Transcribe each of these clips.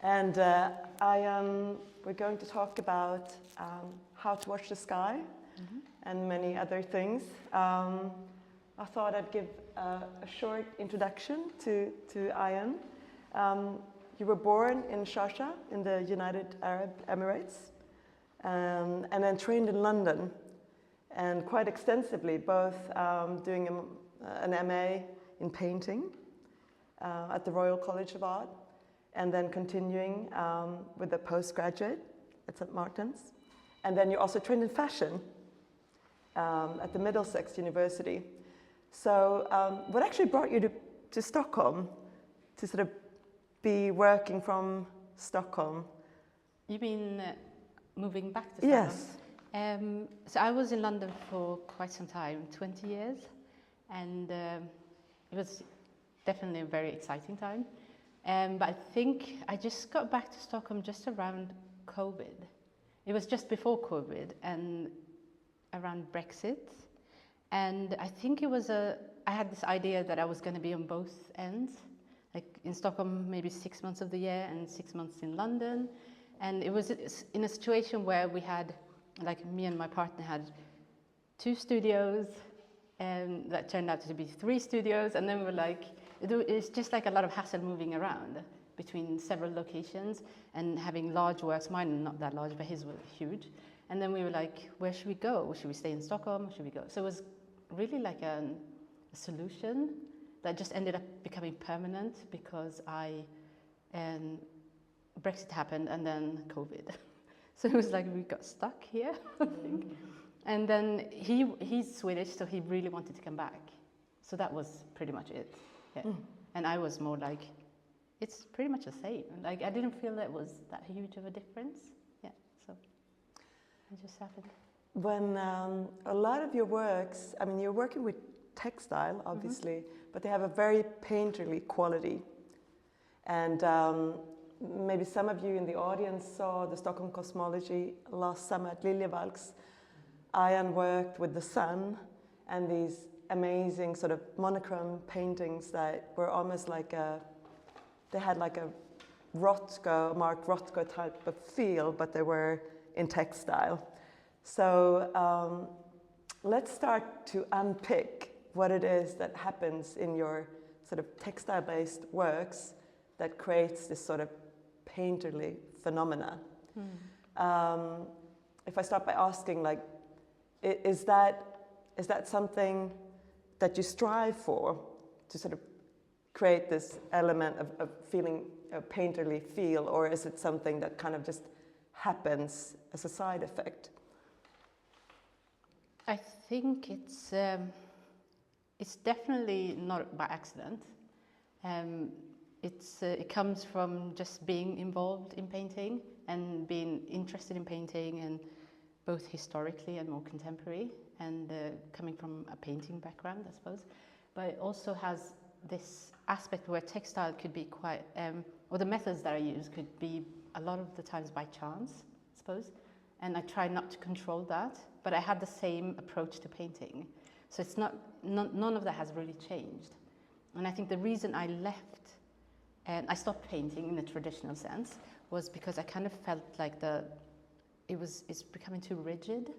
And we're going to talk about how to watch the sky and many other things. I thought I'd give a short introduction to Ayan. You were born in Sharjah in the United Arab Emirates, and then trained in London, and quite extensively, both doing an MA in painting at the Royal College of Art, and then continuing with a postgraduate at St. Martin's. And then you also trained in fashion at the Middlesex University. So what actually brought you to Stockholm, to sort of be working from Stockholm? You mean moving back to Stockholm? Yes. So I was in London for quite some time, 20 years, and it was definitely a very exciting time. But I think I just got back to Stockholm just around COVID. It was just before COVID and around Brexit. And I think I had this idea that I was going to be on both ends, like in Stockholm maybe 6 months of the year and 6 months in London. And it was in a situation where we had, like me and my partner had 2 studios, and that turned out to be 3 studios. And then we were like, it's just like a lot of hassle moving around between several locations and having large works. Mine not that large, but his were huge. And then we were like, where should we go? Should we stay in Stockholm? Should we go? So it was really like a solution that just ended up becoming permanent because Brexit happened and then COVID. So it was like we got stuck here, I think. And then he's Swedish, so he really wanted to come back. So that was pretty much it. Yeah. And I was more like, it's pretty much the same. Like I didn't feel that was that huge of a difference. Yeah, so it just happened. When a lot of your works, I mean, you're working with textile, obviously, but they have a very painterly quality. And maybe some of you in the audience saw the Stockholm Cosmology last summer at Liljevalchs. Ayan worked with the sun and these amazing sort of monochrome paintings that were almost like they had like a Mark Rothko type of feel, but they were in textile. So let's start to unpick what it is that happens in your sort of textile-based works that creates this sort of painterly phenomena. If I start by asking, like, is that something that you strive for, to sort of create this element of feeling a painterly feel, or is it something that kind of just happens as a side effect? I think it's definitely not by accident. It comes from just being involved in painting and being interested in painting, and both historically and more contemporary, and coming from a painting background, I suppose. But it also has this aspect where textile could be quite, or the methods that I use could be a lot of the times by chance, I suppose. And I try not to control that, but I had the same approach to painting. So it's none of that has really changed. And I think the reason I left and I stopped painting in the traditional sense was because I kind of felt like it's becoming too rigid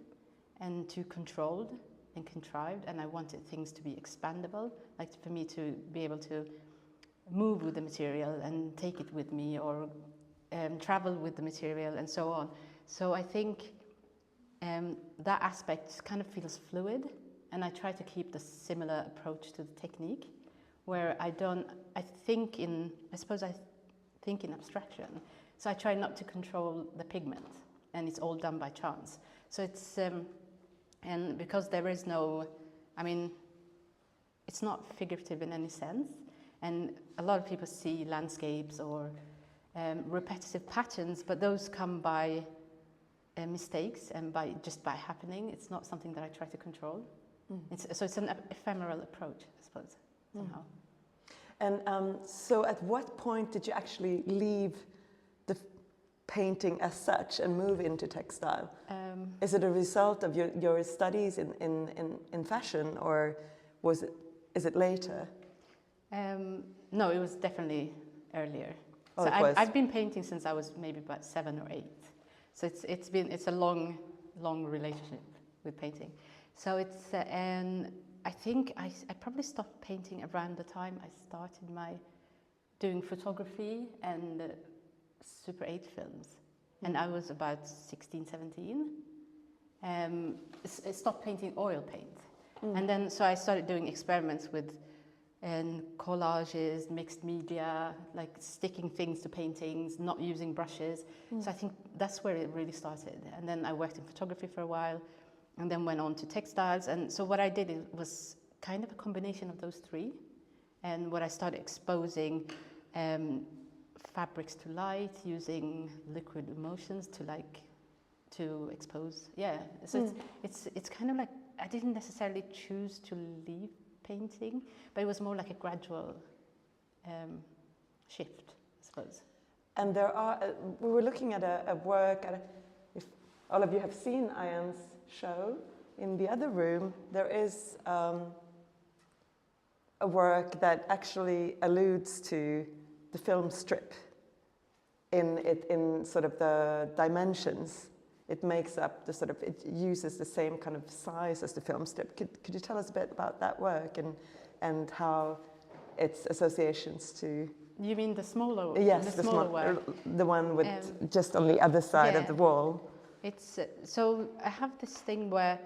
and too controlled and contrived, and I wanted things to be expandable, like for me to be able to move with the material and take it with me, or travel with the material and so on. So I think that aspect kind of feels fluid, and I try to keep the similar approach to the technique, where I think in abstraction. So I try not to control the pigment, and it's all done by chance. So it's, and because there is no, I mean, it's not figurative in any sense, and a lot of people see landscapes or repetitive patterns, but those come by mistakes and by happening. It's not something that I try to control. So it's an ephemeral approach, I suppose, somehow. And so at what point did you actually leave the painting as such and move into textile? Is it a result of your studies in fashion, or is it later? No, it was definitely earlier. Oh, So it was. I've been painting since I was maybe about 7 or 8. So it's a long relationship with painting. So it's and I think I probably stopped painting around the time I started doing photography and Super 8 films. And I was about 16, 17. I stopped painting oil paint. And then so I started doing experiments with collages, mixed media, like sticking things to paintings, not using brushes. So I think that's where it really started. And then I worked in photography for a while and then went on to textiles. And so what I did was kind of a combination of those three. And what I started exposing fabrics to light, using liquid emulsions to expose. Yeah, so it's kind of like I didn't necessarily choose to leave painting, but it was more like a gradual shift, I suppose. And there are, we were looking at a work, if all of you have seen Ayan's show, in the other room, there is a work that actually alludes to the film strip in sort of the dimensions. It makes up it uses the same kind of size as the film strip. Could you tell us a bit about that work and how its associations to... You mean the smaller, yes, the smaller work? The one with just on the other side of the wall. It's so I have this thing where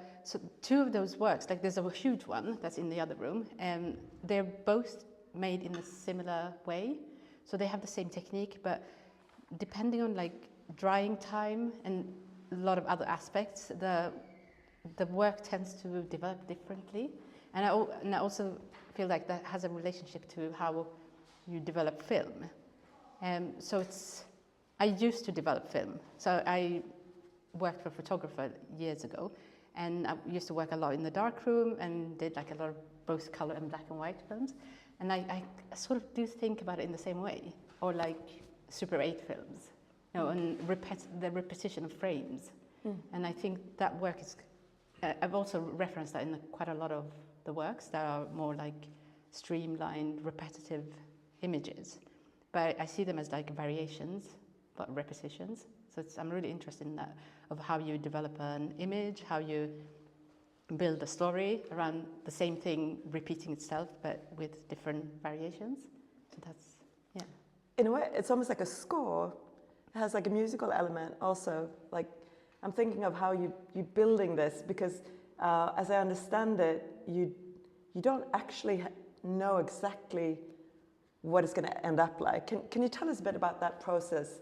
two of those works, like there's a huge one that's in the other room, and they're both made in a similar way. So they have the same technique, but depending on like drying time and a lot of other aspects, the work tends to develop differently, and I also feel like that has a relationship to how you develop film. So I used to develop film. So I worked for a photographer years ago, and I used to work a lot in the darkroom and did like a lot of both color and black and white films. And I sort of do think about it in the same way, or like Super 8 films, you know, and the repetition of frames. And I think that work is, I've also referenced that in quite a lot of the works that are more like streamlined, repetitive images. But I see them as like variations, but repetitions. So I'm really interested in that, of how you develop an image, how you build a story around the same thing repeating itself, but with different variations. So that's, yeah. In a way, it's almost like a score. It has like a musical element also. Like, I'm thinking of how you building this, because as I understand it, you don't actually know exactly what it's going to end up like. Can you tell us a bit about that process?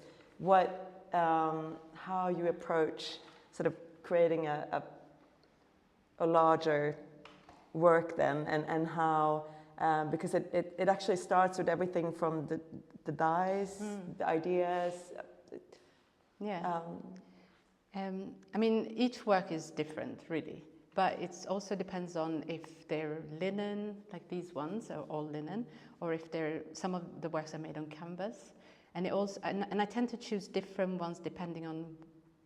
How you approach sort of creating a larger work then, and how, because it actually starts with everything from the dyes, the ideas. Yeah. I mean, each work is different, really, but it also depends on if they're linen, like these ones are all linen, or if some of the works are made on canvas. And it also, and I tend to choose different ones depending on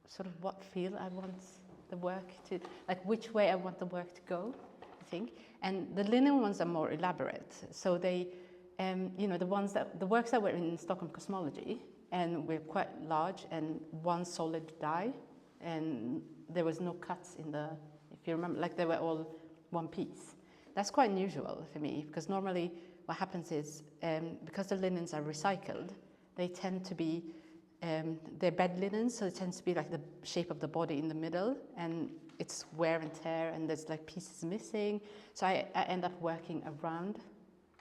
sort of what feel I want the work to, like which way I want the work to go, I think. And the linen ones are more elaborate. So they, you know, the works that were in Stockholm Cosmology, and were quite large and one solid dye, and there was no cuts in if you remember, like they were all one piece. That's quite unusual for me, because normally what happens is, because the linens are recycled, they tend to be, they're bed linens, so it tends to be like the shape of the body in the middle, and it's wear and tear, and there's like pieces missing. So I end up working around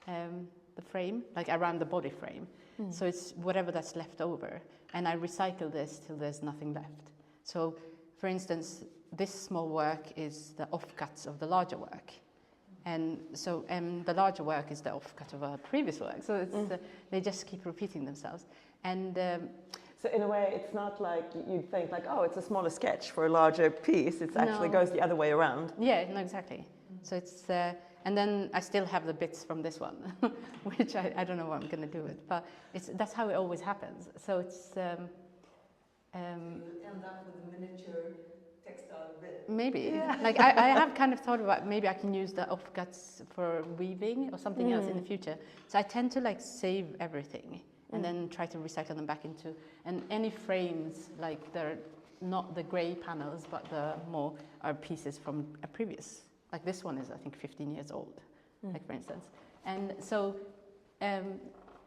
the frame, like around the body frame. So it's whatever that's left over, and I recycle this till there's nothing left. So, for instance, this small work is the offcuts of the larger work. And so the larger work is the offcut of a previous work. So they just keep repeating themselves. And so in a way, it's not like you'd think like, oh, it's a smaller sketch for a larger piece. It actually goes the other way around. Yeah, no, exactly. So it's, and then I still have the bits from this one, which I don't know what I'm going to do with. But that's how it always happens. So it's... you end up with a miniature textile bit. Maybe. Yeah. Like I have kind of thought about maybe I can use the offcuts for weaving or something else in the future. So I tend to like save everything. and then try to recycle them back into, and any frames, like they're not the grey panels, but the more are pieces from a previous, like this one is I think 15 years old, like for instance. And so, and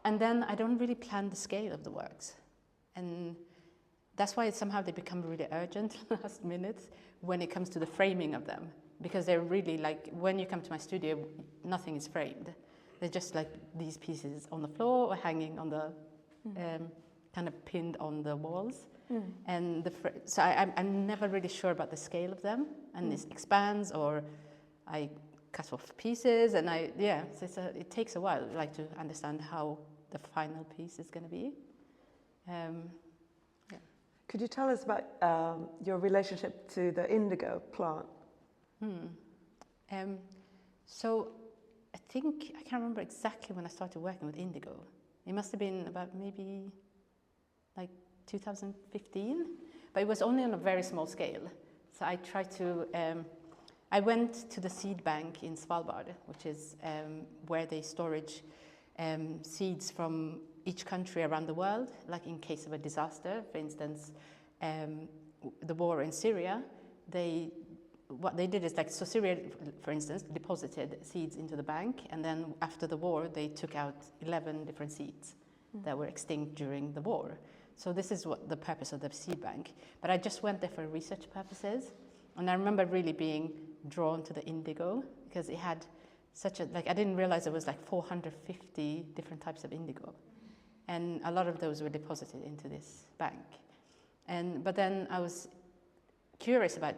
then I don't really plan the scale of the works. And that's why somehow they become really urgent last minute when it comes to the framing of them. Because they're really like, when you come to my studio, nothing is framed. They're just like these pieces on the floor or hanging on the, kind of pinned on the walls. And so I'm never really sure about the scale of them. And it expands, or I cut off pieces, and so it takes a while, like, to understand how the final piece is going to be. Could you tell us about your relationship to the indigo plant? So I think, I can't remember exactly when I started working with indigo. It must have been about maybe like 2015, but it was only on a very small scale. So I tried to, I went to the seed bank in Svalbard, which is where they storage seeds from each country around the world, like in case of a disaster. For instance, the war in Syria, what they did is, like, so Syria, for instance, deposited seeds into the bank, and then after the war, they took out 11 different seeds that were extinct during the war. So this is what the purpose of the seed bank. But I just went there for research purposes, and I remember really being drawn to the indigo, because it had such a, like, I didn't realize there was like 450 different types of indigo, and a lot of those were deposited into this bank. But then I was curious about,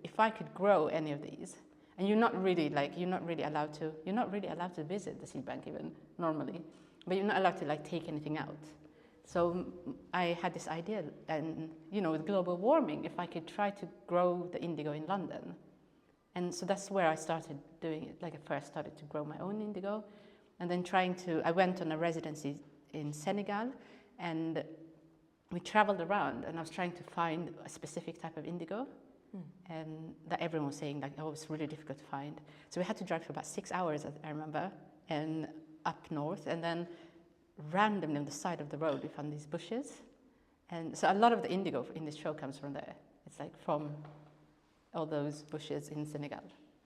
if I could grow any of these, and you're not really allowed to visit the seed bank even normally, but you're not allowed to, like, take anything out. So I had this idea, and with global warming, if I could try to grow the indigo in London. And so that's where I started doing it. Like, I first started to grow my own indigo, and then I went on a residency in Senegal, and we traveled around, and I was trying to find a specific type of indigo, and that everyone was saying, like, oh, it's really difficult to find. So we had to drive for about 6 hours, I remember, and up north, and then randomly on the side of the road we found these bushes. And so a lot of the indigo in this show comes from there. It's like from all those bushes in Senegal.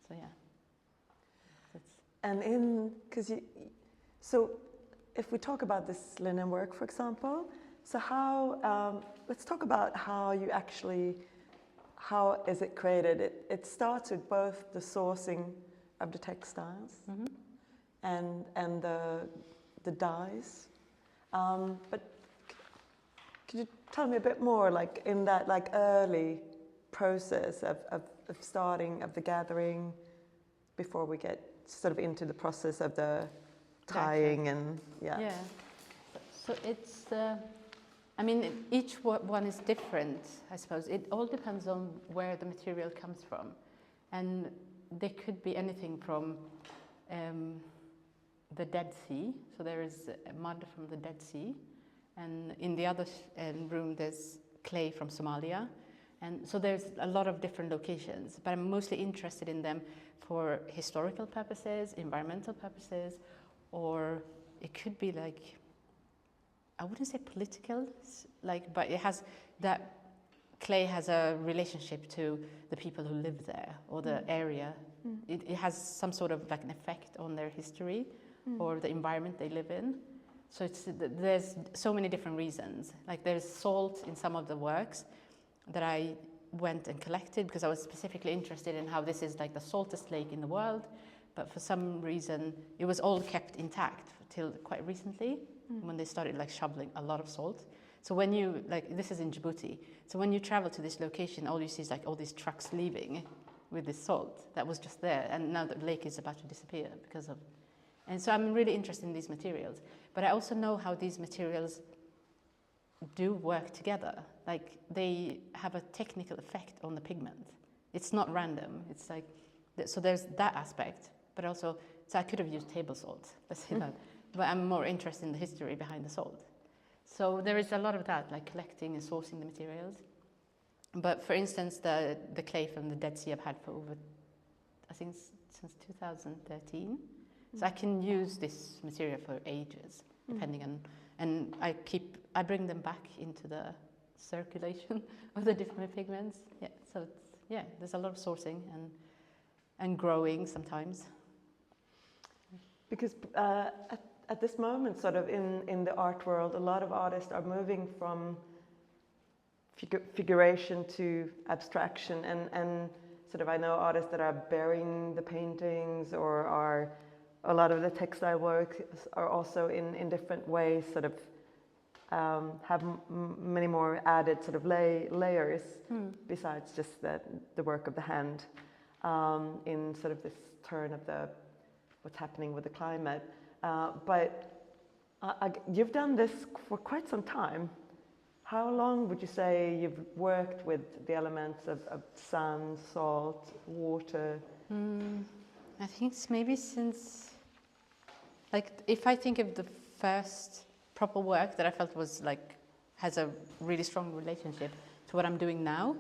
So yeah. And so if we talk about this linen work, for example, so how, let's talk about how is it created? It starts with both the sourcing of the textiles and the dyes. But could you tell me a bit more, like, in that, like, early process of starting, of the gathering, before we get sort of into the process of the tying and So it's I mean, each one is different, I suppose. It all depends on where the material comes from, and they could be anything from the Dead Sea. So there is mud from the Dead Sea, and in the other room there's clay from Somalia. And so there's a lot of different locations, but I'm mostly interested in them for historical purposes, environmental purposes, or it could be, like, I wouldn't say political, like, but it has, that clay has a relationship to the people who live there, or the area. It has some sort of, like, an effect on their history or the environment they live in. So there's so many different reasons. Like, there's salt in some of the works that I went and collected because I was specifically interested in how this is like the saltest lake in the world, but for some reason it was all kept intact till quite recently when they started, like, shoveling a lot of salt. So when you, like, this is in Djibouti, so when you travel to this location, all you see is, like, all these trucks leaving with this salt that was just there, and now the lake is about to disappear because of, and so I'm really interested in these materials, but I also know how these materials do work together. Like, they have a technical effect on the pigment. It's not random. It's like, so there's that aspect, but also, so I could have used table salt, let's say that, but I'm more interested in the history behind the salt. So there is a lot of that, like collecting and sourcing the materials. But for instance, the clay from the Dead Sea I've had for over, I think since 2013. So I can use this material for ages, depending on, and I bring them back into the circulation of the different pigments. Yeah, so there's a lot of sourcing and growing sometimes. Because at this moment, sort of in the art world, a lot of artists are moving from figuration to abstraction, and sort of I know artists that are burying the paintings, or are a lot of the textile work are also in different ways sort of have many more added sort of layers besides just the work of the hand in sort of this turn of what's happening with the climate. But you've done this for quite some time. How long would you say you've worked with the elements of sun, salt, water? I think it's maybe since, like, if I think of the first proper work that I felt was like has a really strong relationship to what I'm doing now.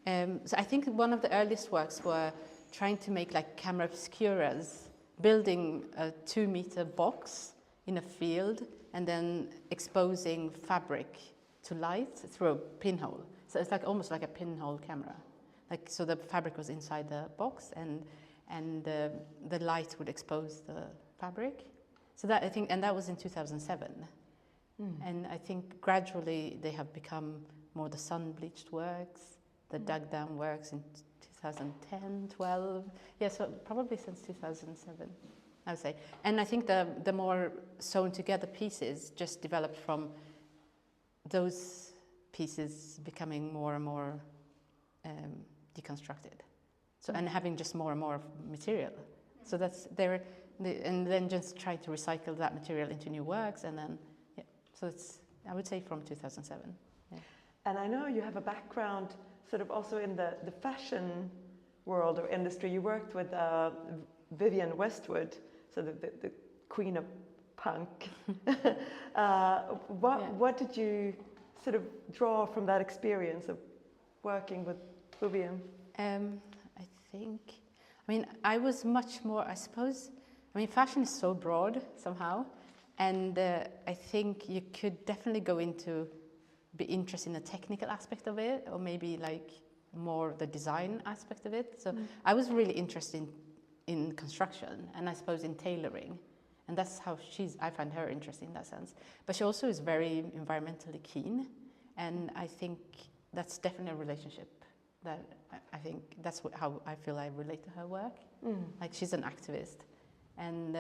So I think one of the earliest works were trying to make like camera obscuras, building a 2-meter box in a field and then exposing fabric to light through a pinhole. So it's like almost like a pinhole camera. Like, so the fabric was inside the box and the light would expose the fabric. So that, I think, and that was in 2007. And I think gradually they have become more the sun-bleached works, the dug-down works in 2010, 12. Yeah, so probably since 2007, I would say. And I think the more sewn-together pieces just developed from those pieces becoming more and more deconstructed. So, and having just more and more material. So that's there, and then just try to recycle that material into new works, and then, yeah. So it's, I would say, from 2007. Yeah. And I know you have a background sort of also in the fashion world or industry. You worked with Vivienne Westwood, so the queen of punk. What did you sort of draw from that experience of working with Vivienne? I mean, I was much more, I suppose, I mean, fashion is so broad somehow, and I think you could definitely go into, be interested in the technical aspect of it, or maybe like more the design aspect of it. So I was really interested in construction, and I suppose in tailoring, and that's how I find her interesting in that sense. But she also is very environmentally keen, and I think that's definitely a relationship that I think that's how I feel I relate to her work. Like, she's an activist, and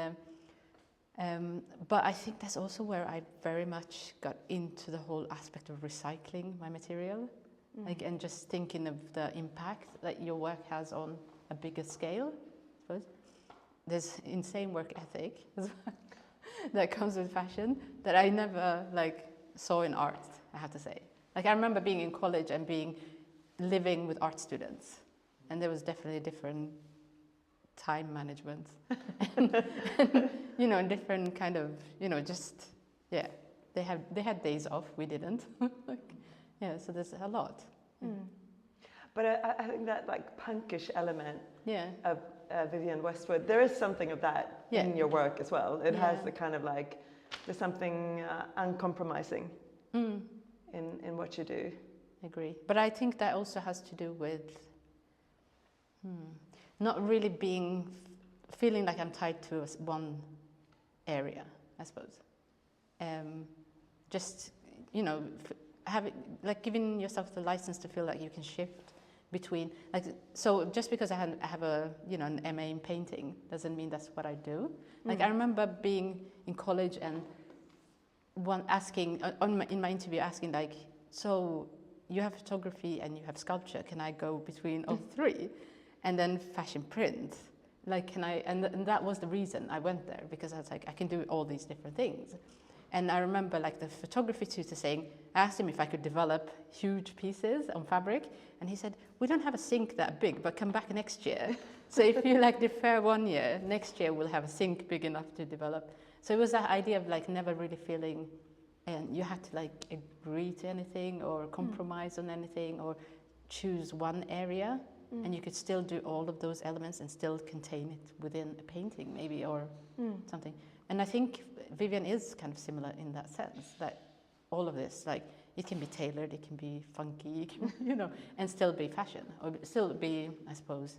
but I think that's also where I very much got into the whole aspect of recycling my material, like, and just thinking of the impact that your work has on a bigger scale. I suppose there's insane work ethic as well that comes with fashion that I never like saw in art, I have to say. Like, I remember being in college and living with art students, and there was definitely a different time management and you know, different kind of, you know, just, yeah, they had days off, we didn't. Like, yeah, so there's a lot. But I think that like punkish element Yeah. of Vivienne Westwood, there is something of that in your work as well. It has the kind of like, there's something uncompromising in what you do. I agree. But I think that also has to do with not really feeling like I'm tied to one area, I suppose. Just, you know, like giving yourself the license to feel like you can shift between, like, so just because I have a, you know, an MA in painting doesn't mean that's what I do. Like, I remember being in college and in my interview asking, like, so you have photography and you have sculpture, can I go between all three? And then fashion print, like, can I, and that was the reason I went there, because I was like, I can do all these different things. And I remember like the photography tutor saying, I asked him if I could develop huge pieces on fabric, and he said, we don't have a sink that big, but come back next year. So if you like defer 1 year, next year we'll have a sink big enough to develop. So it was that idea of like never really feeling, and you had to like agree to anything or compromise on anything or choose one area, and you could still do all of those elements and still contain it within a painting maybe, or something. And I think Vivian is kind of similar in that sense, that all of this, like, it can be tailored, it can be funky, it can, you know, and still be fashion, or still be, I suppose,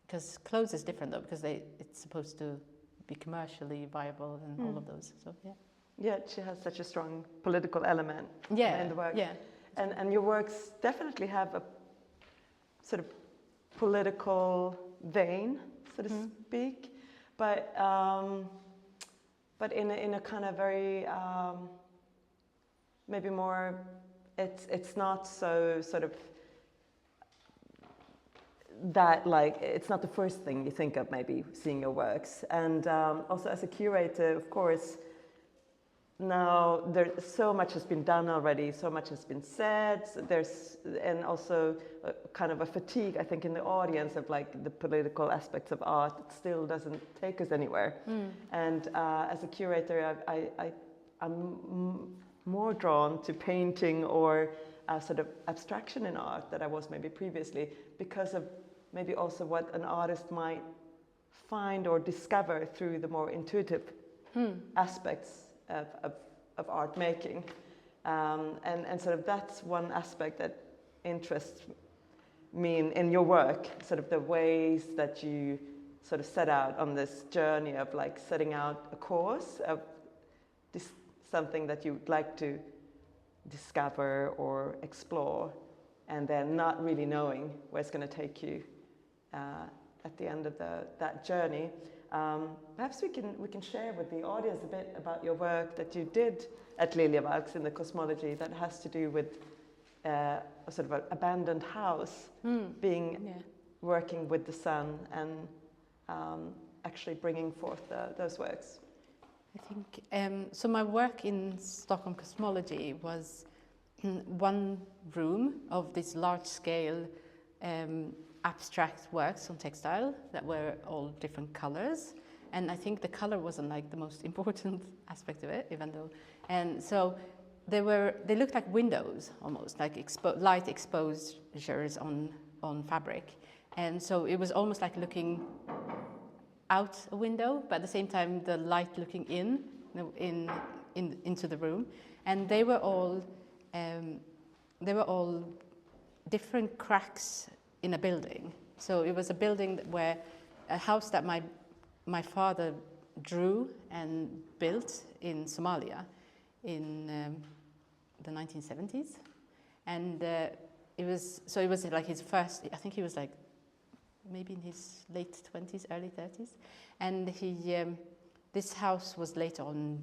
because clothes is different though, because it's supposed to be commercially viable and all of those. So yeah. Yeah, she has such a strong political element in the work. Yeah. And your works definitely have a sort of political vein, so to speak, but in a kind of very maybe more. It's not so sort of that, like, it's not the first thing you think of maybe seeing your works. And also as a curator, of course, now so much has been done already, so much has been said. And also kind of a fatigue, I think, in the audience of like the political aspects of art. It still doesn't take us anywhere. And as a curator, I'm more drawn to painting or sort of abstraction in art that I was maybe previously, because of maybe also what an artist might find or discover through the more intuitive aspects of art making. And sort of that's one aspect that interests me in your work, sort of the ways that you sort of set out on this journey of like setting out a course of something that you'd like to discover or explore, and then not really knowing where it's going to take you at the end of that journey. Perhaps we can share with the audience a bit about your work that you did at Liljevalchs in the cosmology that has to do with a sort of an abandoned house working with the sun and actually bringing forth those works. I think, so my work in Stockholm cosmology was one room of this large-scale abstract works on textile that were all different colors. And I think the color wasn't like the most important aspect of it, even though. And so they looked like windows almost, like light exposures on fabric. And so it was almost like looking out a window, but at the same time the light looking into the room. And they were all different cracks in a building. So it was a building where a house that my father drew and built in Somalia in the 1970s, and it was like his first. I think he was like maybe in his late 20s, early 30s, and this house was later on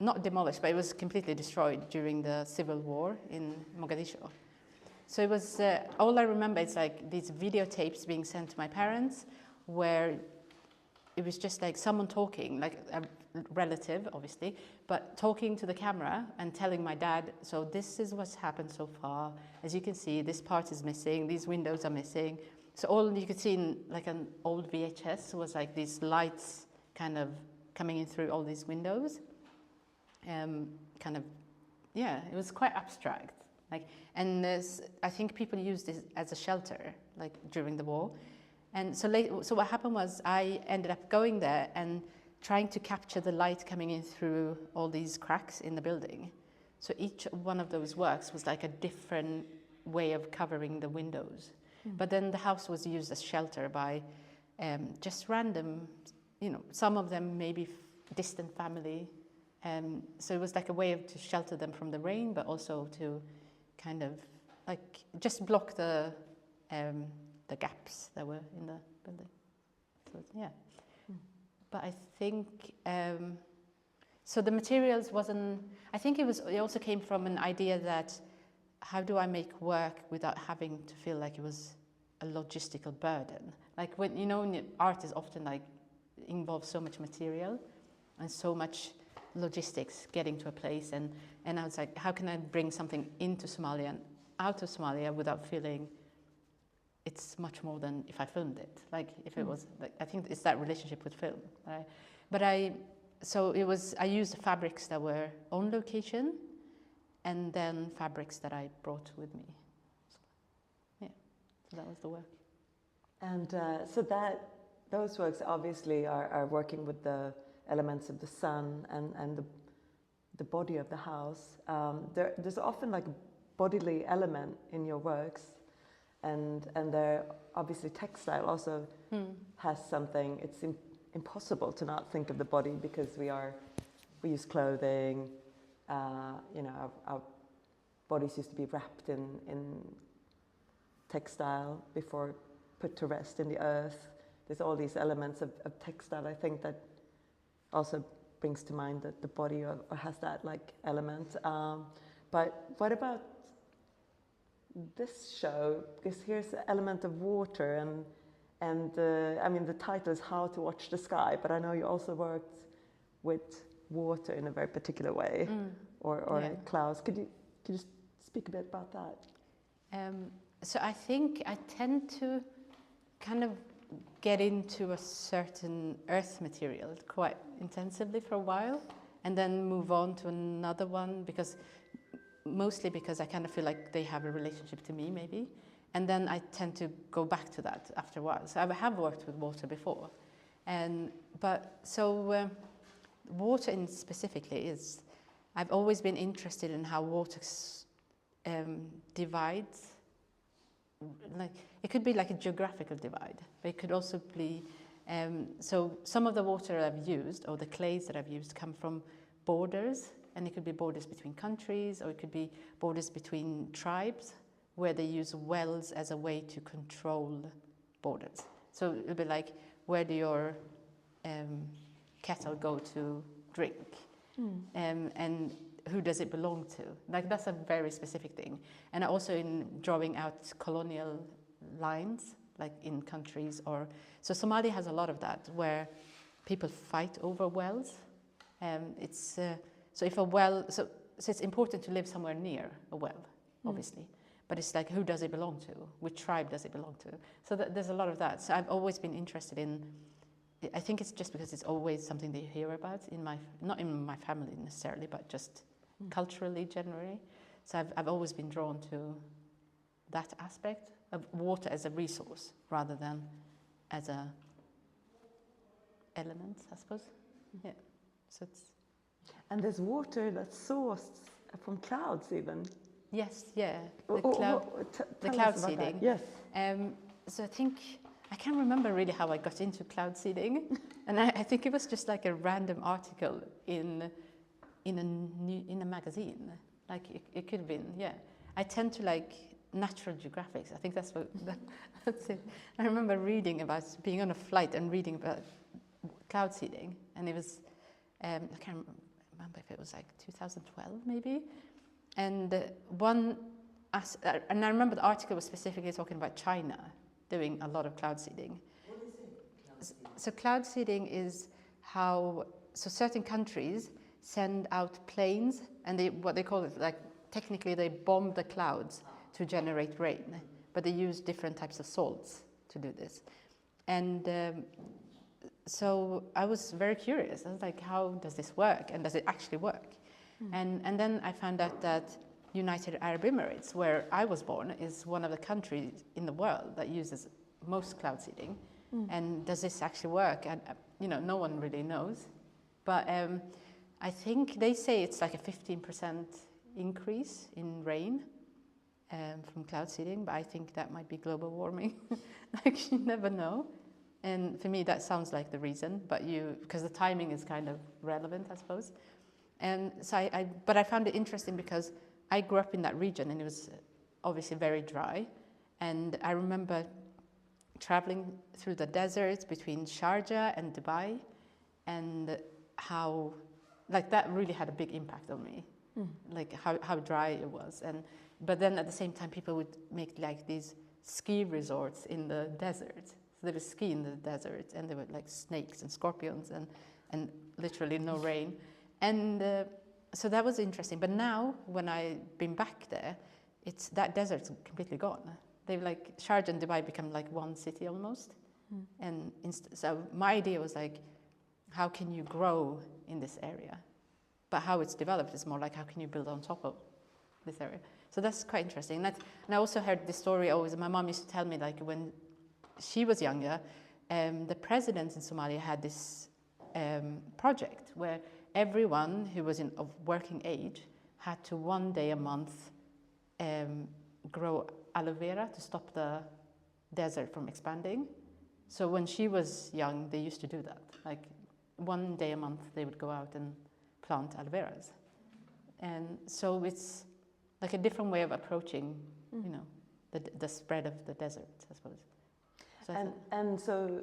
not demolished, but it was completely destroyed during the civil war in Mogadishu. So it was, all I remember is like these videotapes being sent to my parents, where it was just like someone talking, like a relative, obviously, but talking to the camera and telling my dad, so this is what's happened so far. As you can see, this part is missing, these windows are missing. So all you could see in like an old VHS was like these lights kind of coming in through all these windows. It was quite abstract. Like, and I think people used this as a shelter, like during the war. And so what happened was I ended up going there and trying to capture the light coming in through all these cracks in the building. So each one of those works was like a different way of covering the windows. But then the house was used as shelter by just random, some of them maybe distant family. So it was like a way to shelter them from the rain, but also to kind of like just block the gaps that were in the building. So yeah, but I think so. The materials wasn't. I think it also came from an idea that how do I make work without having to feel like it was a logistical burden? Like when art is often like involves so much material and so much logistics getting to a place, and I was like, how can I bring something into Somalia and out of Somalia without feeling it's much more than if I filmed it. Like if it was, like, I think it's that relationship with film. Right? I used fabrics that were on location, and then fabrics that I brought with me. So that was the work. And so that those works obviously are working with the elements of the sun and the body of the house. There's often like a bodily element in your works, and they're obviously textile also has something. It's impossible to not think of the body because we use clothing. You know, our bodies used to be wrapped in textile before put to rest in the earth. There's all these elements of textile, I think, that also brings to mind that the body or has that like element. But what about this show? Because here's the element of water, and I mean, the title is How to Watch the Sky, but I know you also worked with water in a very particular way, or clouds. Could you just speak a bit about that? So I think I tend to kind of get into a certain earth material quite intensively for a while, and then move on to another one, mostly because I kind of feel like they have a relationship to me, maybe. And then I tend to go back to that after a while. So I have worked with water before. Water in specifically is, I've always been interested in how water divides. Like, it could be like a geographical divide, but it could also be, so some of the water I've used, or the clays that I've used, come from borders, and it could be borders between countries, or it could be borders between tribes, where they use wells as a way to control borders. So it'll be like, where do your kettle go to drink? And who does it belong to? Like, that's a very specific thing. And also in drawing out colonial lines, like in countries, so Somalia has a lot of that, where people fight over wells. So if a well, so it's important to live somewhere near a well, obviously. But it's like, who does it belong to? Which tribe does it belong to? So there's a lot of that. So I've always been interested in, I think it's just because it's always something they hear about not in my family necessarily, but just culturally, generally. So I've always been drawn to that aspect of water as a resource rather than as a element, I suppose. Yeah. So it's. And there's water that's sourced from clouds, even. Yes, yeah. The cloud seeding. Yes. So I can't remember really how I got into cloud seeding, and I think it was just like a random article in a magazine. Like it could have been, yeah. I tend to like Natural Geographic. I think that's it. I remember being on a flight and reading about cloud seeding, and it was I can't remember if it was like 2012 maybe. And and I remember the article was specifically talking about China doing a lot of cloud seeding. What is it? So cloud seeding is so certain countries send out planes, and what they call it, like technically they bomb the clouds to generate rain, but they use different types of salts to do this. And so I was very curious. I was like, how does this work, and does it actually work? And then I found out that United Arab Emirates, where I was born, is one of the countries in the world that uses most cloud seeding. And does this actually work? And no one really knows. But I think they say it's like a 15% increase in rain from cloud seeding, but I think that might be global warming. Like, you never know. And for me, that sounds like the reason, because the timing is kind of relevant, I suppose. And so but I found it interesting because I grew up in that region, and it was obviously very dry. And I remember traveling through the desert between Sharjah and Dubai, and how, like, that really had a big impact on me, like how dry it was. But then at the same time, people would make like these ski resorts in the desert. So they would ski in the desert, and there were like snakes and scorpions and literally no rain. And so that was interesting. But now, when I've been back there, that desert's completely gone. They've like, Sharjah and Dubai become like one city almost. And so my idea was like, how can you grow in this area? But how it's developed is more like, how can you build on top of this area? So that's quite interesting. And I also heard this story always. My mom used to tell me, like, when she was younger, the president in Somalia had this project where everyone who was of working age had to 1 day a month grow aloe vera to stop the desert from expanding. So when she was young, they used to do that. Like 1 day a month, they would go out and plant aloe veras. And so it's like a different way of approaching, you know, the spread of the desert, I suppose. So and so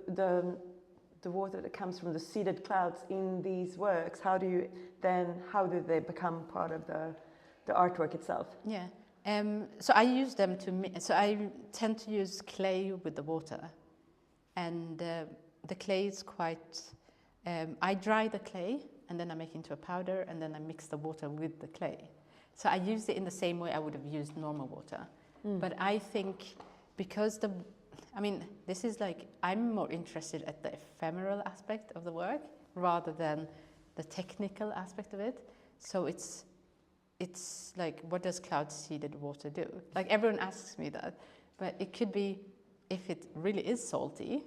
the water that comes from the seeded clouds in these works, how do they become part of the artwork itself? Yeah. So I use them so I tend to use clay with the water, and the clay is quite. I dry the clay and then I make it into a powder, and then I mix the water with the clay. So I use it in the same way I would have used normal water. But I think because this is like, I'm more interested at the ephemeral aspect of the work rather than the technical aspect of it. So it's like, what does cloud seeded water do? Like everyone asks me that, but it could be, if it really is salty,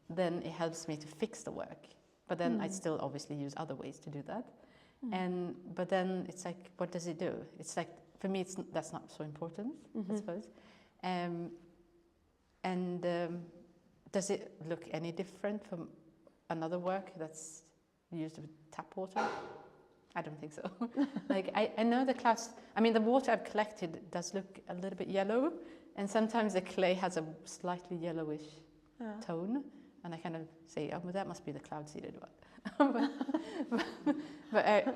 then it helps me to fix the work. But then I still obviously use other ways to do that. But then it's like, what does it do? It's like, for me, that's not so important, I suppose. Does it look any different from another work that's used with tap water? I don't think so. Like I know the clouds. I mean, the water I've collected does look a little bit yellow, and sometimes the clay has a slightly yellowish tone, and I kind of say, "Oh, well, that must be the cloud seeded one." but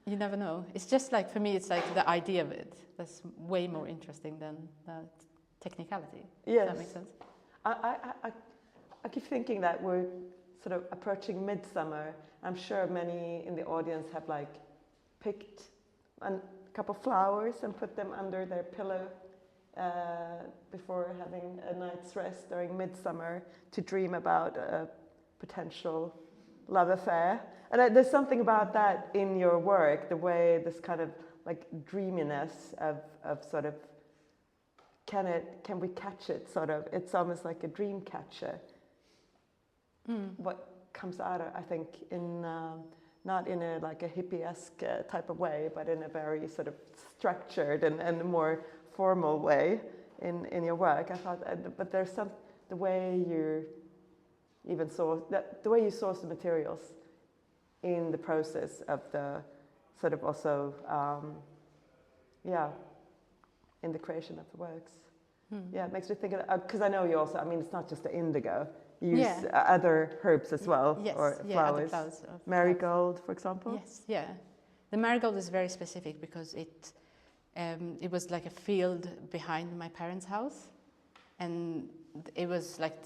you never know. It's just like, for me, it's like the idea of it that's way more interesting than the technicality. Yes. Does that make sense? I keep thinking that we're sort of approaching midsummer. I'm sure many in the audience have like picked a couple flowers and put them under their pillow before having a night's rest during midsummer to dream about a potential love affair. And there's something about that in your work, the way this kind of like dreaminess of sort of, can we catch it, sort of? It's almost like a dream catcher. What comes out of, I think, in not in a like a hippie-esque type of way, but in a very sort of structured and more formal way in your work. I thought, but there's the way you even source the way you source the materials in the process of the sort of also in the creation of the works. Yeah, it makes me think of, because I know you also, I mean, it's not just the indigo. You use other herbs as well, or flowers. Other flowers. Marigold, for example. Yes, yeah. The marigold is very specific because it was like a field behind my parents' house, and it was like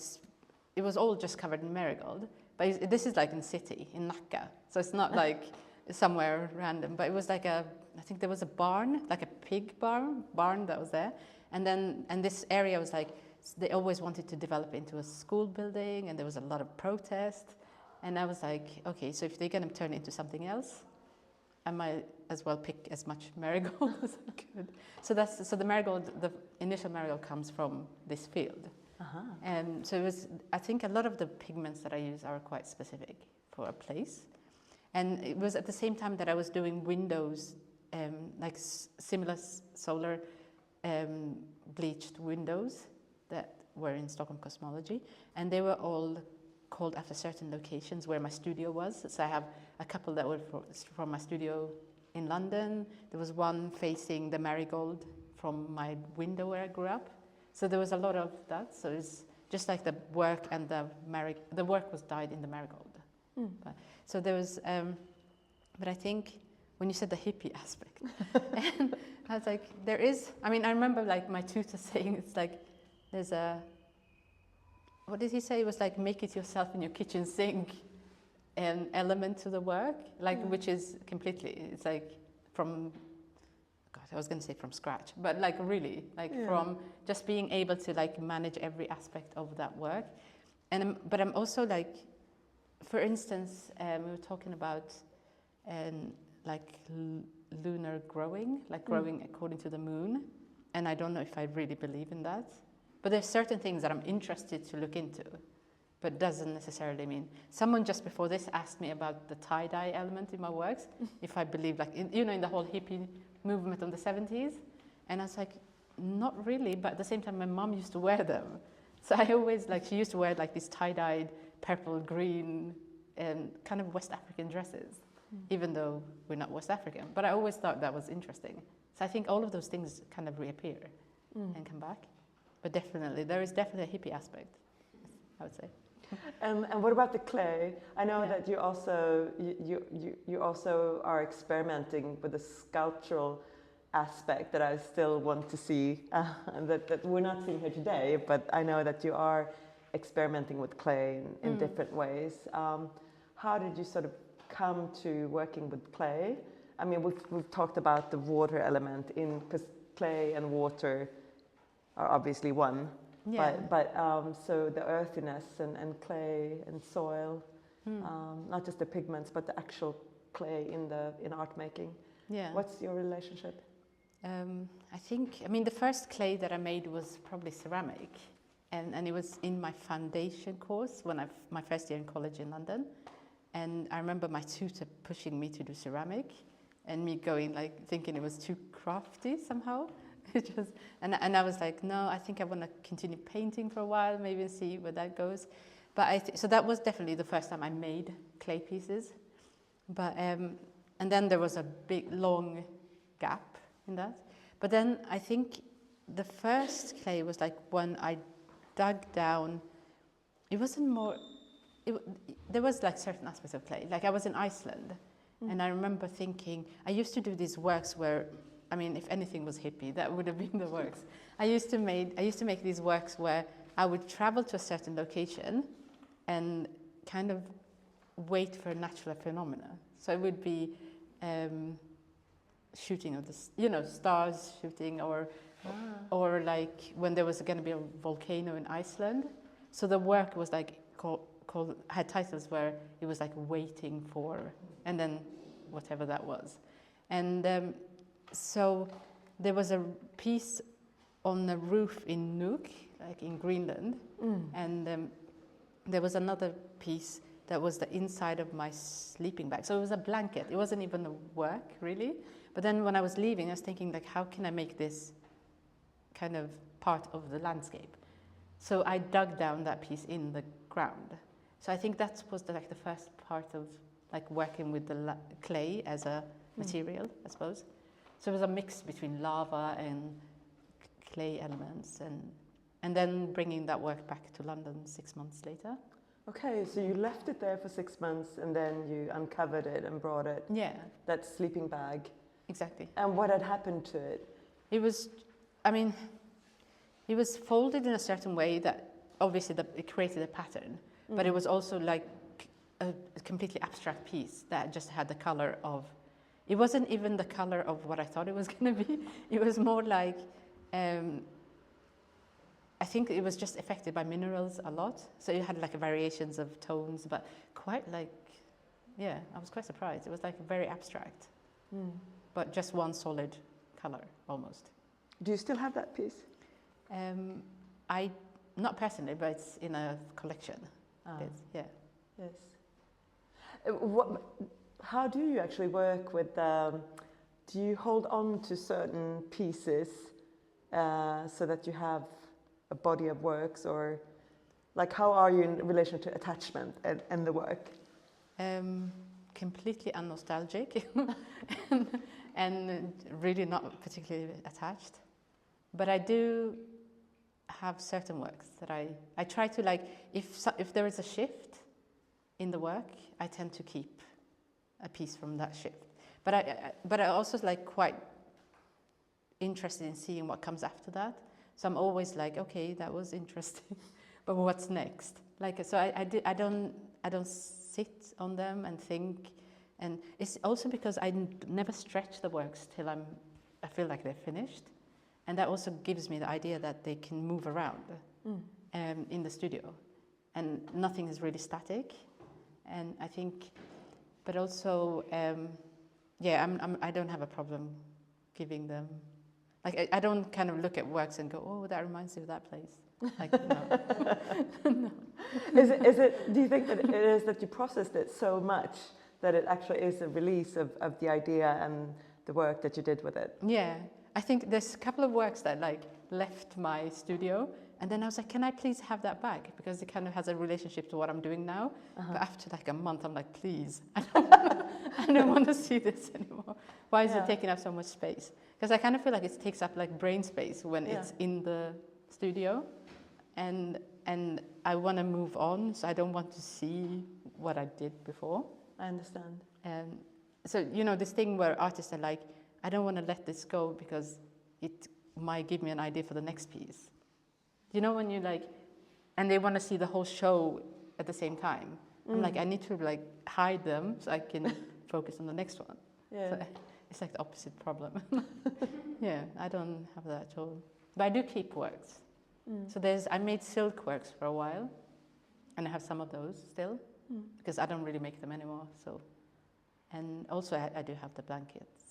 it was all just covered in marigold. But this is like in city, in Nacka, so it's not like somewhere random. But it was like I think there was a barn, like a pig barn that was there, and this area was like, they always wanted to develop into a school building, and there was a lot of protest. And I was like, okay, so if they're going to turn it into something else, I might as well pick as much marigold as I could. So the marigold, the initial marigold comes from this field. And so it was, I think a lot of the pigments that I use are quite specific for a place. And it was at the same time that I was doing windows, like similar solar bleached windows that were in Stockholm Cosmology, and they were all called after certain locations where my studio was. So I have a couple that were from my studio in London. There was one facing the marigold from my window where I grew up. So there was a lot of that. So it's just like the work and the work was dyed in the marigold. So there was, but I think when you said the hippie aspect, and I was like, there is, I mean, I remember like my tutor saying, it's like, there's what did he say? It was like, make it yourself in your kitchen sink, an element to the work, like, which is completely, it's like from, God, I was going to say from scratch, but like really, like from just being able to like manage every aspect of that work. But I'm also like, for instance, we were talking about like lunar growing, like growing according to the moon. And I don't know if I really believe in that. But there's certain things that I'm interested to look into. but doesn't necessarily mean. Someone just before this asked me about the tie-dye element in my works, if I believe like, in the whole hippie movement of the 70s. And I was like, not really, but at the same time my mom used to wear them. So I always she used to wear like these tie-dyed purple, green, and kind of West African dresses, even though we're not West African. But I always thought that was interesting. So I think all of those things kind of reappear and come back. But definitely, there is definitely a hippie aspect, I would say. And what about the clay? I know that you also are experimenting with the sculptural aspect that I still want to see, that we're not seeing here today, but I know that you are experimenting with clay in different ways. How did you sort of come to working with clay? I mean, we've talked about the water element because clay and water are obviously one. Yeah. But so the earthiness and clay and soil, not just the pigments, but the actual clay in art making. Yeah. What's your relationship? I mean, the first clay that I made was probably ceramic, and it was in my foundation course my first year in college in London. And I remember my tutor pushing me to do ceramic, and me going thinking it was too crafty somehow. And I was like, no, I think I want to continue painting for a while, maybe see where that goes. But so that was definitely the first time I made clay pieces. But and then there was a big long gap in that. But then I think the first clay was when I dug down. It wasn't more. There was certain aspects of clay. I was in Iceland, and I remember thinking I used to do these works where. I mean, if anything was hippie, that would have been the works. I used to make these works where I would travel to a certain location and kind of wait for natural phenomena. So it would be shooting of the, stars shooting, or when there was going to be a volcano in Iceland. So the work was had titles where it was waiting for, and then whatever that was, and. So there was a piece on the roof in Nuuk, in Greenland, and there was another piece that was the inside of my sleeping bag. So it was a blanket. It wasn't even a work, really. But then when I was leaving, I was thinking, how can I make this kind of part of the landscape? So I dug down that piece in the ground. So I think that was the first part of working with the clay as a material, I suppose. So it was a mix between lava and clay elements, and then bringing that work back to London 6 months later. Okay, so you left it there for 6 months, and then you uncovered it and brought it. Yeah. That sleeping bag. Exactly. And what had happened to it? It was folded in a certain way that obviously it created a pattern, but it was also a completely abstract piece that just had the color of. It wasn't even the color of what I thought it was going to be. It was more I think it was just affected by minerals a lot. So it had variations of tones, but quite I was quite surprised. It was very abstract, but just one solid color almost. Do you still have that piece? I not personally, but it's in a collection. Yeah. Yes. How do you actually work with? Do you hold on to certain pieces so that you have a body of works, or how are you in relation to attachment and the work? Completely unnostalgic and really not particularly attached. But I do have certain works that I try to if there is a shift in the work, I tend to keep a piece from that shift. But I also quite interested in seeing what comes after that. So I'm always okay, that was interesting, but what's next? So I don't sit on them and think, and it's also because I never stretch the works till I feel like they're finished, and that also gives me the idea that they can move around in the studio, and nothing is really static, and I think. But also, I don't have a problem giving them Like I don't kind of look at works and go, oh, that reminds me of that place. Like, no. No. Do you think that it is that you processed it so much that it actually is a release of the idea and the work that you did with it? Yeah, I think there's a couple of works that like left my studio, and then I was like, can I please have that back? Because it kind of has a relationship to what I'm doing now. But after like a month, I'm like, please, I don't want to see this anymore. Why is it taking up so much space? Because I kind of feel like it takes up like brain space when it's in the studio, and I want to move on, so I don't want to see what I did before. I understand. So, you know, this thing where artists are like, I don't want to let this go because it might give me an idea for the next piece. You know, when you like, and they want to see the whole show at the same time. I'm like, I need to like hide them so I can focus on the next one. Yeah. So it's like the opposite problem. Yeah, I don't have that at all. But I do keep works. So I made silk works for a while, and I have some of those still, because I don't really make them anymore. So, and also I do have the blankets.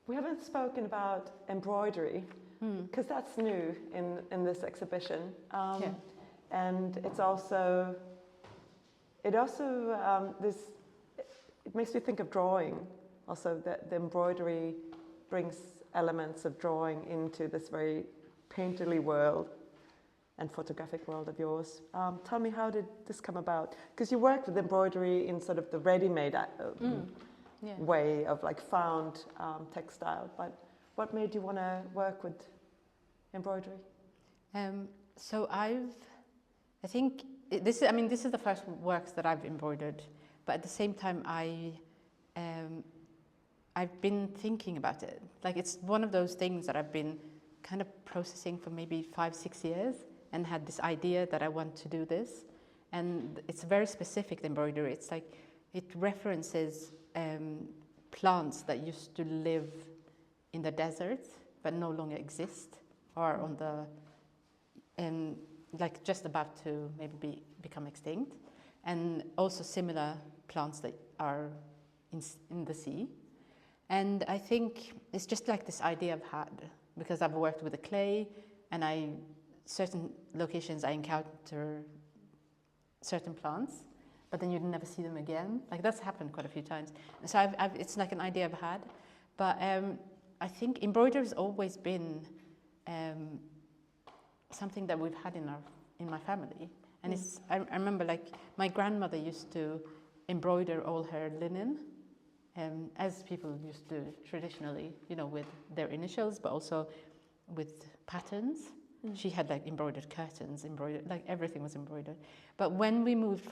We haven't spoken about embroidery, because that's new in this exhibition. And it makes me think of drawing. Also, the embroidery brings elements of drawing into this very painterly world and photographic world of yours. Tell me, how did this come about? Because you worked with embroidery in sort of the ready-made way of like found textile, but what made you want to work with embroidery? So I think this is the first works that I've embroidered, but at the same time I've been thinking about it. Like, it's one of those things that I've been kind of processing for maybe 5-6 years, and had this idea that I want to do this. And it's very specific, the embroidery. It's like, it references plants that used to live in the desert but no longer exist, or on the like just about to maybe become extinct, and also similar plants that are in the sea. And I think it's just like this idea I've had, because I've worked with the clay, and certain locations I encounter certain plants, but then you'd never see them again. Like, that's happened quite a few times. So it's like an idea I've had. But I think embroidery has always been something that we've had in my family. And I remember, like, my grandmother used to embroider all her linen, as people used to traditionally, you know, with their initials, but also with patterns. She had like embroidered curtains, like everything was embroidered. But when we moved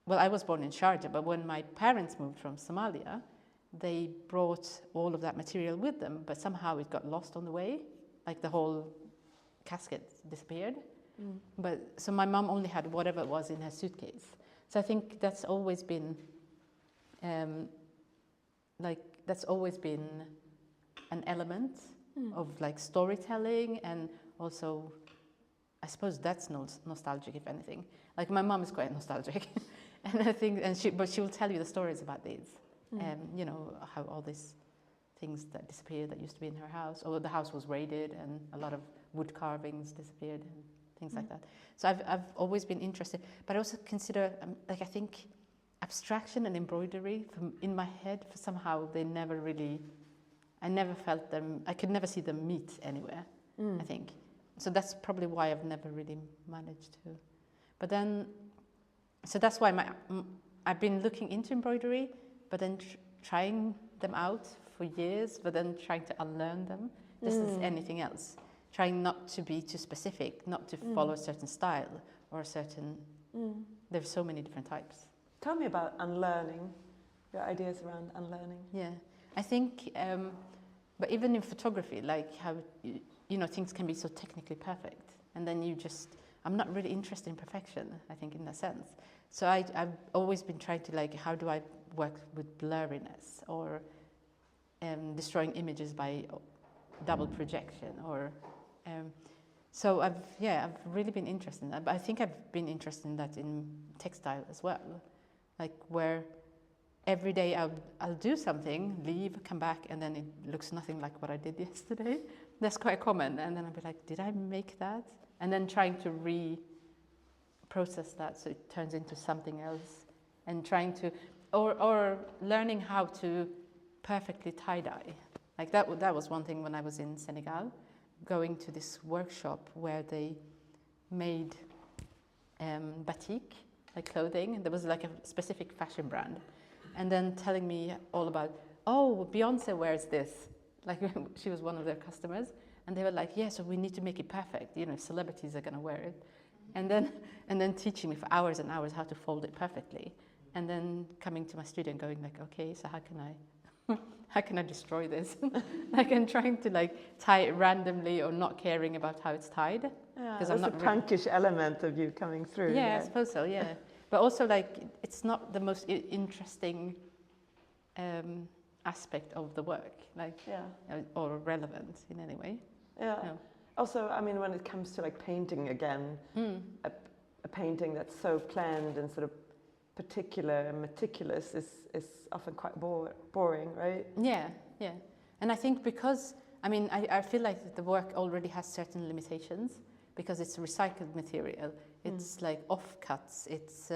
I was born in Sharjah, but when my parents moved from Somalia, they brought all of that material with them, but somehow it got lost on the way. Like, the whole casket disappeared. But so my mom only had whatever was in her suitcase. So I think that's always been an element of like storytelling, and also I suppose that's nostalgic, if anything. Like, my mom is quite nostalgic, and I think, but she will tell you the stories about these, you know, how all these things that disappeared that used to be in her house, or the house was raided and a lot of wood carvings disappeared and things like that. So I've always been interested, but I also consider like, I think abstraction and embroidery in my head, for somehow they never really, I never felt them, I could never see them meet anywhere, I think. So that's probably why I've never really managed to. But then, so that's why I've been looking into embroidery, but then trying them out for years, but then trying to unlearn them, just as anything else. Trying not to be too specific, not to follow a certain style or a certain, there's so many different types. Tell me about unlearning, your ideas around unlearning. Yeah, I think, but even in photography, like how, you know, things can be so technically perfect, and then I'm not really interested in perfection, I think, in a sense. So I've always been trying to, like, how do I work with blurriness, or destroying images by double projection, or so I've really been interested in that. But I think I've been interested in that in textile as well, like where every day I'll do something, leave, come back, and then it looks nothing like what I did yesterday. That's quite common. And then I'll be like, did I make that? And then trying to process that so it turns into something else, and trying to, or learning how to perfectly tie-dye. Like that was one thing when I was in Senegal, going to this workshop where they made batik, like clothing. There was like a specific fashion brand, and then telling me all about, oh, Beyonce wears this. Like she was one of their customers, and they were like, yeah, so we need to make it perfect. You know, celebrities are gonna wear it, and then teaching me for hours and hours how to fold it perfectly, and then coming to my studio and going like, okay, so how can I destroy this? Like, and trying to like tie it randomly or not caring about how it's tied. Yeah, I'm there's not a punkish element of you coming through. Yeah, I suppose so. Yeah, but also like it's not the most interesting aspect of the work, like or relevant in any way. Yeah. No. Also, I mean, when it comes to like painting again, a painting that's so planned and sort of particular and meticulous is often quite boring, right? Yeah, yeah. And I think because, I mean, I feel like the work already has certain limitations because it's recycled material. It's like offcuts. It's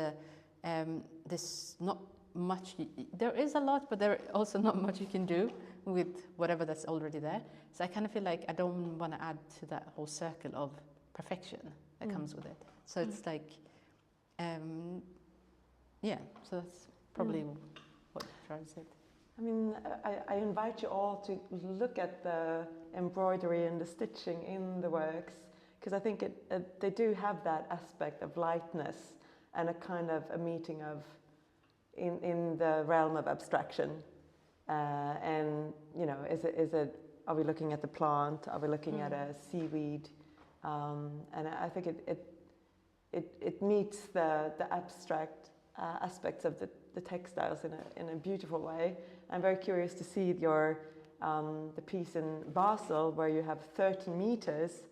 there's not much. There is a lot, but there also not much you can do with whatever that's already there. So I kind of feel like I don't want to add to that whole circle of perfection that comes with it. So it's like, yeah. So that's probably what drives it. I mean, I invite you all to look at the embroidery and the stitching in the works, because I think they do have that aspect of lightness and a kind of a meeting of in the realm of abstraction. And you know, are we looking at the plant? Are we looking at a seaweed? And I think it meets the abstract aspects of the textiles in a beautiful way. I'm very curious to see the piece in Basel where you have 30 meters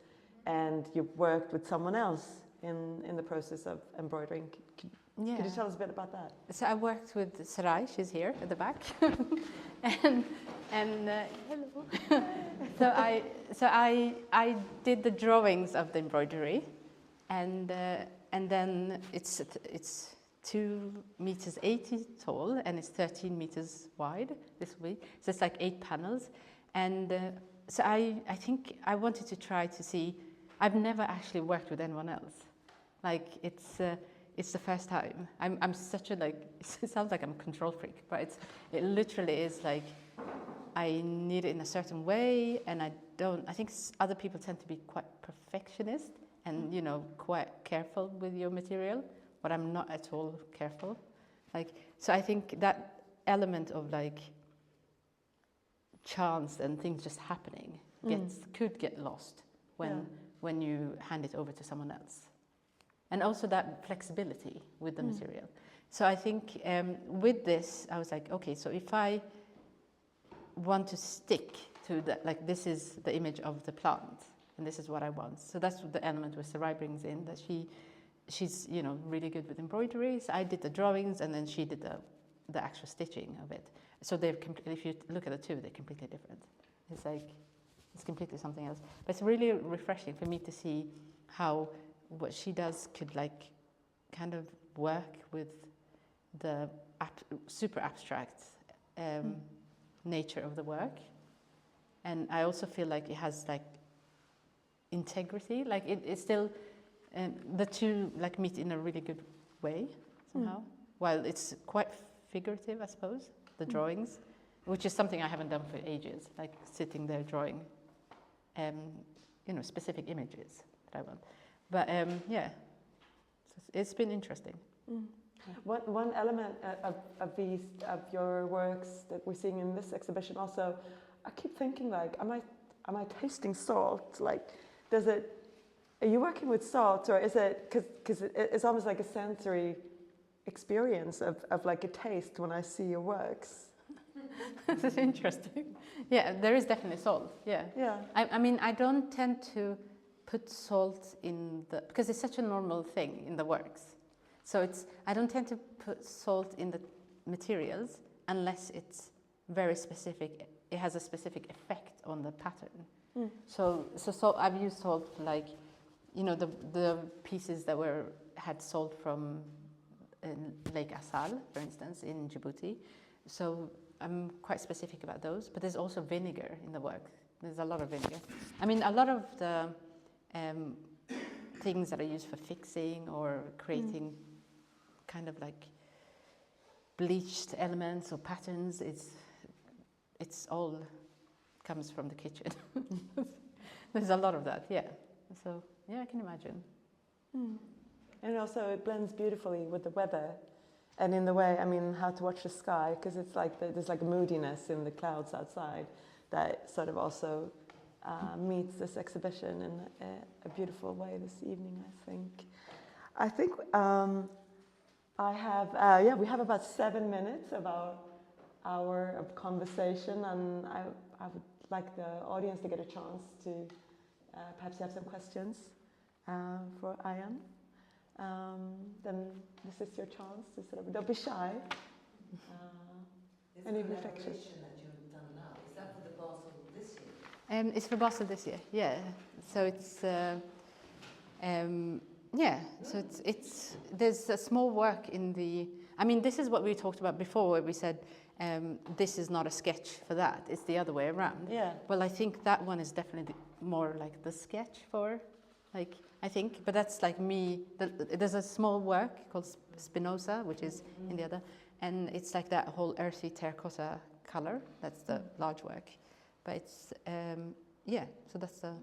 and you've worked with someone else in the process of embroidering. Could you tell us a bit about that? So I worked with Sarai, she's here at the back, and hello. so I did the drawings of the embroidery, and then it's 2 meters 80 tall and it's 13 meters wide this week. So it's like 8 panels, and so I think I wanted to try to see. I've never actually worked with anyone else. Like it's the first time. I'm such a like. It sounds like I'm a control freak, but it literally is like I need it in a certain way, and I don't. I think other people tend to be quite perfectionist and quite careful with your material, but I'm not at all careful. Like so, I think that element of like chance and things just happening could get lost when you hand it over to someone else. And also that flexibility with the material. So I think with this, I was like, okay, so if I want to stick to that, like this is the image of the plant, and this is what I want. So that's the element where Sarai brings in, that she's really good with embroideries. I did the drawings, and then she did the actual stitching of it. So they're if you look at the two, they're completely different. It's like it's completely something else. But it's really refreshing for me to see how what she does could like kind of work with the super abstract nature of the work, and I also feel like it has like integrity, like it's still the two like meet in a really good way somehow, while it's quite figurative, I suppose, the drawings, which is something I haven't done for ages, like sitting there drawing specific images that I want. But yeah, so it's been interesting. One element of your works that we're seeing in this exhibition also, I keep thinking like, am I tasting salt? Like, are you working with salt, or is it because it's almost like a sensory experience of like a taste when I see your works? This is interesting. Yeah, there is definitely salt. Yeah. Yeah. I mean, I don't tend to put salt in because it's such a normal thing in the works. So I don't tend to put salt in the materials, unless it's very specific, it has a specific effect on the pattern. So I've used salt like, you know, the pieces that had salt from Lake Assal, for instance, in Djibouti. So I'm quite specific about those, but there's also vinegar in the work. There's a lot of vinegar. I mean, a lot of the things that are used for fixing or creating kind of like bleached elements or patterns, it's all comes from the kitchen. There's a lot of that, yeah. So, yeah, I can imagine. And also it blends beautifully with the weather. And in the way, I mean, how to watch the sky, because it's like there's like a moodiness in the clouds outside that sort of also meets this exhibition in a beautiful way this evening, I think. I think we have about 7 minutes of our hour of conversation, and I would like the audience to get a chance to perhaps have some questions for Ayan. Then this is your chance to sort of, don't be shy. Any reflections? That you've done now, is that for the Basel this year? It's for Basel this year, yeah. So it's so it's there's a small work in the. I mean, this is what we talked about before, where we said this is not a sketch for that; it's the other way around. Yeah. Well, I think that one is definitely more like the sketch for, like, I think, but that's like me. There's a small work called Spinoza, which is in the other, and it's like that whole earthy terracotta color. That's the large work, but it's So that's the.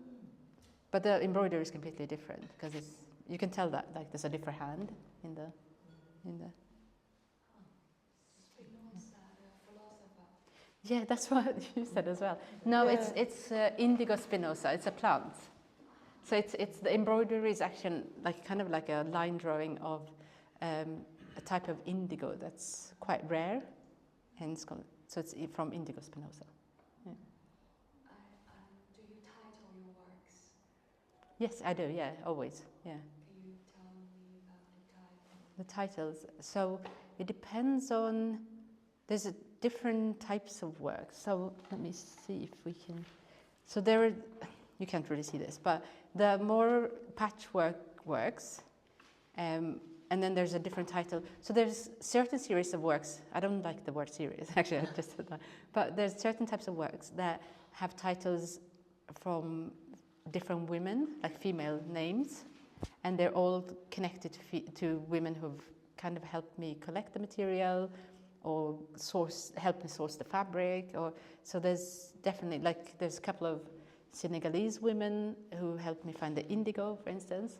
But the embroidery is completely different because you can tell that like there's a different hand in the. Spinoza, the philosopher. Yeah, that's what you said as well. No, Yeah. it's indigo spinosa. It's a plant. So it's the embroidery is actually like kind of like a line drawing of a type of indigo that's quite rare, and it's from indigo spinosa. Yeah. Do you title your works? Yes, I do. Yeah, always. Yeah. Can you tell me about the title? The titles. So it depends on. There's different types of work. So let me see if we can. So there are. You can't really see this, but the more patchwork works, and then there's a different title. So there's certain series of works. I don't like the word series, actually, I just said that. But there's certain types of works that have titles from different women, like female names, and they're all connected to women who've kind of helped me collect the material or help me source the fabric. So there's definitely, like, there's a couple of Senegalese women who helped me find the indigo, for instance,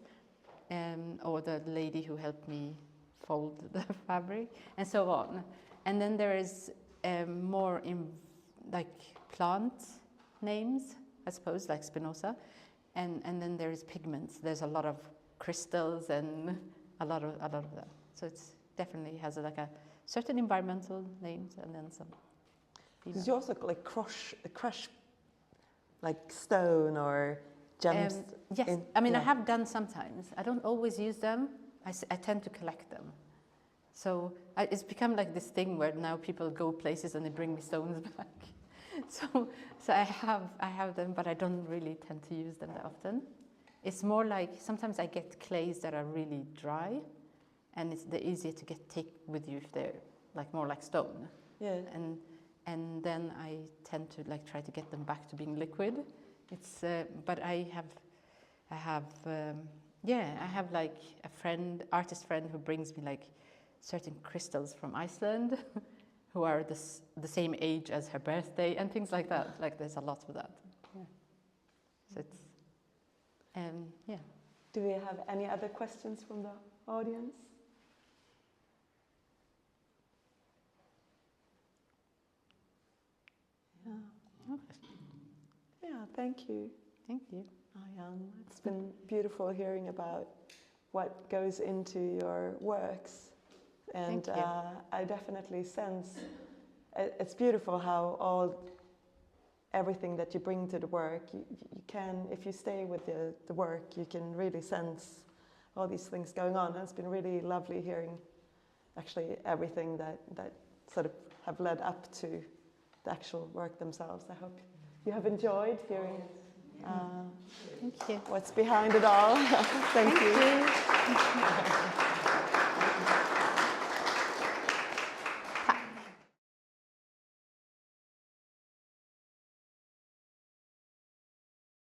or the lady who helped me fold the fabric, and so on. And then there is more like plant names, I suppose, like Spinoza, and then there is pigments. There's a lot of crystals and a lot of that. So it's definitely has like a certain environmental names and then some. Did you also like crush like stone or gems? Yes, I mean, I have done sometimes. I don't always use them. I tend to collect them. So it's become like this thing where now people go places and they bring me stones back. So I have them, but I don't really tend to use them that often. It's more like sometimes I get clays that are really dry, and they're easier to take with you if they're like more like stone. Yeah. And then I tend to like try to get them back to being liquid. It's but I have like a artist friend who brings me like certain crystals from Iceland, who are the same age as her birthday and things like that. Like there's a lot of that. Yeah. So it's yeah. Do we have any other questions from the audience? Yeah, thank you. Thank you. Ayan, it's been beautiful hearing about what goes into your works, and Thank you. I definitely sense it's beautiful how everything that you bring to the work, you can, if you stay with the work, you can really sense all these things going on. And it's been really lovely hearing actually everything that sort of have led up to the actual work themselves. I hope you have enjoyed hearing Thank you. what's behind it all. Thank you. Thank you.